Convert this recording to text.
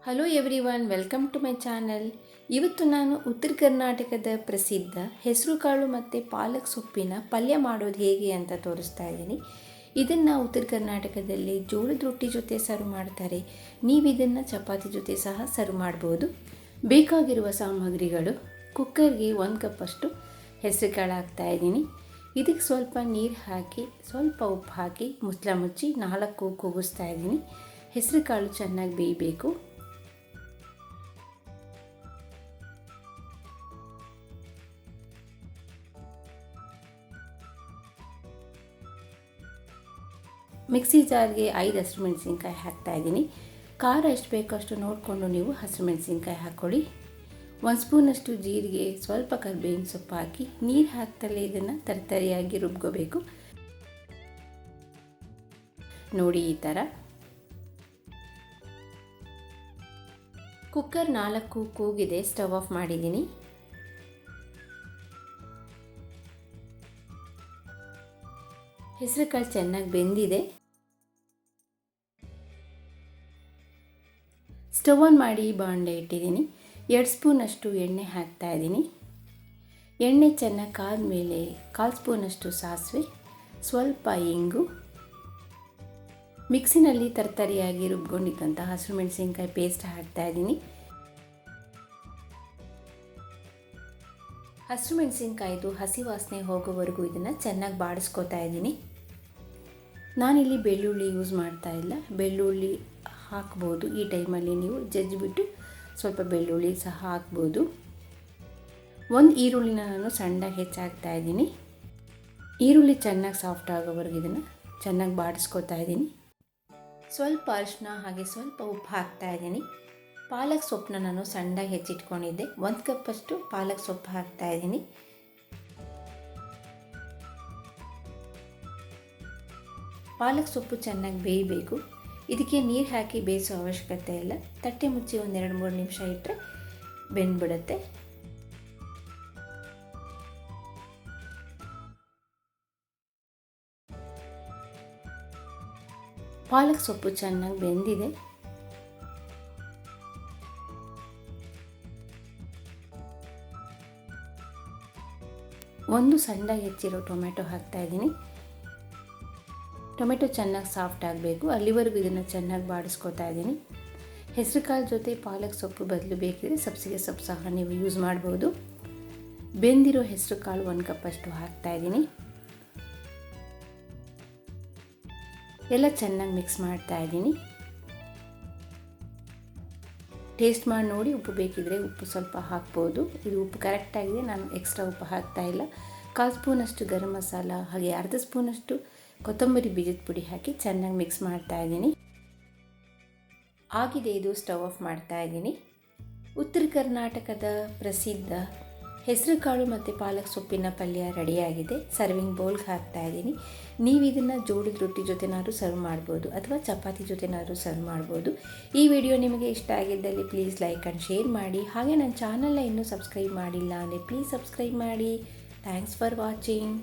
Hello everyone, welcome to my channel. ಇವತ್ತು ನಾನು ಉತ್ತರ ಕರ್ನಾಟಕದ ಪ್ರಸಿದ್ಧ ಹೆಸರುಕಾಳು ಮತ್ತು ಪಾಲಕ್ ಸೊಪ್ಪಿನ ಪಲ್ಯ ಮಾಡೋದು ಹೇಗೆ ಅಂತ ತೋರಿಸ್ತಾ ಇದ್ದೀನಿ. ಇದನ್ನು ಉತ್ತರ ಕರ್ನಾಟಕದಲ್ಲಿ ಜೋಳದ ರೊಟ್ಟಿ ಜೊತೆ ಸರ್ವ್ ಮಾಡ್ತಾರೆ. ನೀವು ಇದನ್ನು ಚಪಾತಿ ಜೊತೆ ಸಹ ಸರ್ವ್ ಮಾಡ್ಬೋದು. ಬೇಕಾಗಿರುವ ಸಾಮಗ್ರಿಗಳು: ಕುಕ್ಕರ್ಗೆ 1 ಕಪ್ಪಷ್ಟು ಹೆಸರುಕಾಳು ಹಾಕ್ತಾಯಿದ್ದೀನಿ. ಇದಕ್ಕೆ ಸ್ವಲ್ಪ ನೀರು ಹಾಕಿ ಸ್ವಲ್ಪ ಉಪ್ಪು ಹಾಕಿ ಮುಚ್ಚಳ ಮುಚ್ಚಿ 4 ಕೂಗಿಸ್ತಾ ಇದ್ದೀನಿ. ಹೆಸರುಕಾಳು ಚೆನ್ನಾಗಿ ಬೇಯಬೇಕು. ಮಿಕ್ಸಿ ಜಾರ್ಗೆ 5 ಹಸಿರುಮೆಣಸಿನ್ಕಾಯಿ ಹಾಕ್ತಾಯಿದ್ದೀನಿ. ಖಾರ ಎಷ್ಟು ಬೇಕೋ ಅಷ್ಟು ನೋಡಿಕೊಂಡು ನೀವು ಹಸಿರುಮೆಣಸಿನ್ಕಾಯಿ ಹಾಕ್ಕೊಳ್ಳಿ. 1 ಸ್ಪೂನಷ್ಟು ಜೀರಿಗೆ, ಸ್ವಲ್ಪ ಕರಿಬೇವಿನ ಸೊಪ್ಪು ಹಾಕಿ ನೀರು ಹಾಕ್ತಲೇ ಇದನ್ನು ತರಿತರಿಯಾಗಿ ರುಬ್ಕೋಬೇಕು. ನೋಡಿ ಈ ಥರ. ಕುಕ್ಕರ್ 4 ಕೂಗಿದೆ, ಸ್ಟವ್ ಆಫ್ ಮಾಡಿದ್ದೀನಿ. ಹೆಸರುಕಾಳು ಚೆನ್ನಾಗಿ ಬೆಂದಿದೆ. ಸ್ಟವ್ ಆನ್ ಮಾಡಿ ಬಾಣಲೆ ಇಟ್ಟಿದ್ದೀನಿ. 2 ಸ್ಪೂನಷ್ಟು ಎಣ್ಣೆ ಹಾಕ್ತಾಯಿದ್ದೀನಿ. ಎಣ್ಣೆ ಚೆನ್ನಾಗಿ ಕಾದ್ಮೇಲೆ 1/4 ಸ್ಪೂನಷ್ಟು ಸಾಸಿವೆ, ಸ್ವಲ್ಪ ಇಂಗು, ಮಿಕ್ಸಿನಲ್ಲಿ ತರತರಿಯಾಗಿ ರುಬ್ಕೊಂಡಿದ್ದಂಥ ಹಸಿರುಮೆಣಸಿನ್ಕಾಯಿ ಪೇಸ್ಟ್ ಹಾಕ್ತಾಯಿದ್ದೀನಿ. ಹಸಿರುಮೆಣಸಿನ್ಕಾಯಿದು ಹಸಿ ವಾಸನೆ ಹೋಗೋವರೆಗೂ ಇದನ್ನು ಚೆನ್ನಾಗಿ ಬಾಡಿಸ್ಕೊತಾ ಇದ್ದೀನಿ. ನಾನಿಲ್ಲಿ ಬೆಳ್ಳುಳ್ಳಿ ಯೂಸ್ ಮಾಡ್ತಾ ಇಲ್ಲ. ಬೆಳ್ಳುಳ್ಳಿ ಹಾಕ್ಬೋದು. ಈ ಟೈಮಲ್ಲಿ ನೀವು ಜಜ್ಜಿಬಿಟ್ಟು ಸ್ವಲ್ಪ ಬೆಳ್ಳುಳ್ಳಿ ಸಹ ಹಾಕ್ಬೋದು. 1 ಈರುಳ್ಳಿನ ನಾನು ಸಣ್ಣದಾಗಿ ಹೆಚ್ಚಾಗ್ತಾ ಇದ್ದೀನಿ. ಈರುಳ್ಳಿ ಚೆನ್ನಾಗಿ ಸಾಫ್ಟ್ ಆಗೋವರೆಗೂ ಇದನ್ನು ಚೆನ್ನಾಗಿ ಬಾಡಿಸ್ಕೊತಾ ಇದ್ದೀನಿ. ಸ್ವಲ್ಪ ಅರಿಶಿನ ಹಾಗೆ ಸ್ವಲ್ಪ ಉಪ್ಪು ಹಾಕ್ತಾ ಇದ್ದೀನಿ. ಪಾಲಕ್ ಸೊಪ್ಪನ್ನ ನಾನು ಸಣ್ಣದಾಗಿ ಹೆಚ್ಚಿಟ್ಕೊಂಡಿದ್ದೆ. 1 ಕಪ್ಪಷ್ಟು ಪಾಲಕ್ ಸೊಪ್ಪು ಹಾಕ್ತಾ ಇದ್ದೀನಿ. ಪಾಲಕ್ ಸೊಪ್ಪು ಚೆನ್ನಾಗಿ ಬೇಯಬೇಕು. ಇದಕ್ಕೆ ನೀರು ಹಾಕಿ ಬೇಯಿಸೋ ಅವಶ್ಯಕತೆ ಇಲ್ಲ. ತಟ್ಟೆ ಮುಚ್ಚಿ 1-2-3 ನಿಮಿಷ ಇಟ್ಟರೆ ಬೆಂದ್ಬಿಡುತ್ತೆ. ಪಾಲಕ್ ಸೊಪ್ಪು ಚೆನ್ನಾಗಿ ಬೆಂದಿದೆ. ಒಂದು ಸಣ್ಣದಾಗಿ ಹೆಚ್ಚಿರೋ ಟೊಮೆಟೊ ಹಾಕ್ತಾ ಇದ್ದೀನಿ. ಟೊಮೆಟೊ ಚೆನ್ನಾಗಿ ಸಾಫ್ಟ್ ಆಗಬೇಕು, ಅಲ್ಲಿವರೆಗೂ ಇದನ್ನು ಚೆನ್ನಾಗಿ ಬಾಡಿಸ್ಕೊತಾ ಇದ್ದೀನಿ. ಹೆಸರುಕಾಳು ಜೊತೆ ಪಾಲಕ್ ಸೊಪ್ಪು ಬದಲು ಬೇಕಿದ್ರೆ ಸಬ್ಸಿಗೆ ಸೊಪ್ಪು ಸಹ ನೀವು ಯೂಸ್ ಮಾಡ್ಬೋದು. ಬೆಂದಿರೋ ಹೆಸರುಕಾಳು 1 ಕಪ್ಪಷ್ಟು ಹಾಕ್ತಾಯಿದ್ದೀನಿ. ಎಲ್ಲ ಚೆನ್ನಾಗಿ ಮಿಕ್ಸ್ ಮಾಡ್ತಾ ಇದ್ದೀನಿ. ಟೇಸ್ಟ್ ಮಾಡಿ ನೋಡಿ, ಉಪ್ಪು ಬೇಕಿದ್ರೆ ಉಪ್ಪು ಸ್ವಲ್ಪ ಹಾಕ್ಬೋದು. ಇದು ಉಪ್ಪು ಕರೆಕ್ಟಾಗಿದೆ, ನಾನು ಎಕ್ಸ್ಟ್ರಾ ಉಪ್ಪು ಹಾಕ್ತಾ ಇಲ್ಲ. 1/4 ಸ್ಪೂನಷ್ಟು ಗರಂ ಮಸಾಲ ಹಾಗೆ 1/2 ಸ್ಪೂನಷ್ಟು ಕೊತ್ತಂಬರಿ ಬೀಜದ ಪುಡಿ ಹಾಕಿ ಚೆನ್ನಾಗಿ ಮಿಕ್ಸ್ ಮಾಡ್ತಾ ಇದ್ದೀನಿ. ಆಗಿದೆ, ಇದು ಸ್ಟವ್ ಆಫ್ ಮಾಡ್ತಾ ಇದ್ದೀನಿ. ಉತ್ತರ ಕರ್ನಾಟಕದ ಪ್ರಸಿದ್ಧ ಹೆಸರುಕಾಳು ಮತ್ತು ಪಾಲಕ್ ಸೊಪ್ಪಿನ ಪಲ್ಯ ರೆಡಿಯಾಗಿದೆ. ಸರ್ವಿಂಗ್ ಬೌಲ್ಗೆ ಹಾಕ್ತಾ ಇದ್ದೀನಿ. ನೀವು ಇದನ್ನು ಜೋಳದ ರೊಟ್ಟಿ ಜೊತೆನಾದ್ರೂ ಸರ್ವ್ ಮಾಡ್ಬೋದು ಅಥವಾ ಚಪಾತಿ ಜೊತೆನಾದ್ರೂ ಸರ್ವ್ ಮಾಡ್ಬೋದು. ಈ ವಿಡಿಯೋ ನಿಮಗೆ ಇಷ್ಟ ಆಗಿದ್ದಲ್ಲಿ ಪ್ಲೀಸ್ ಲೈಕ್ ಆ್ಯಂಡ್ ಶೇರ್ ಮಾಡಿ. ಹಾಗೆ ನನ್ನ ಚಾನಲ್ನ ಇನ್ನೂ ಸಬ್ಸ್ಕ್ರೈಬ್ ಮಾಡಿಲ್ಲ ಅಂದರೆ ಪ್ಲೀಸ್ ಸಬ್ಸ್ಕ್ರೈಬ್ ಮಾಡಿ. Thanks for watching.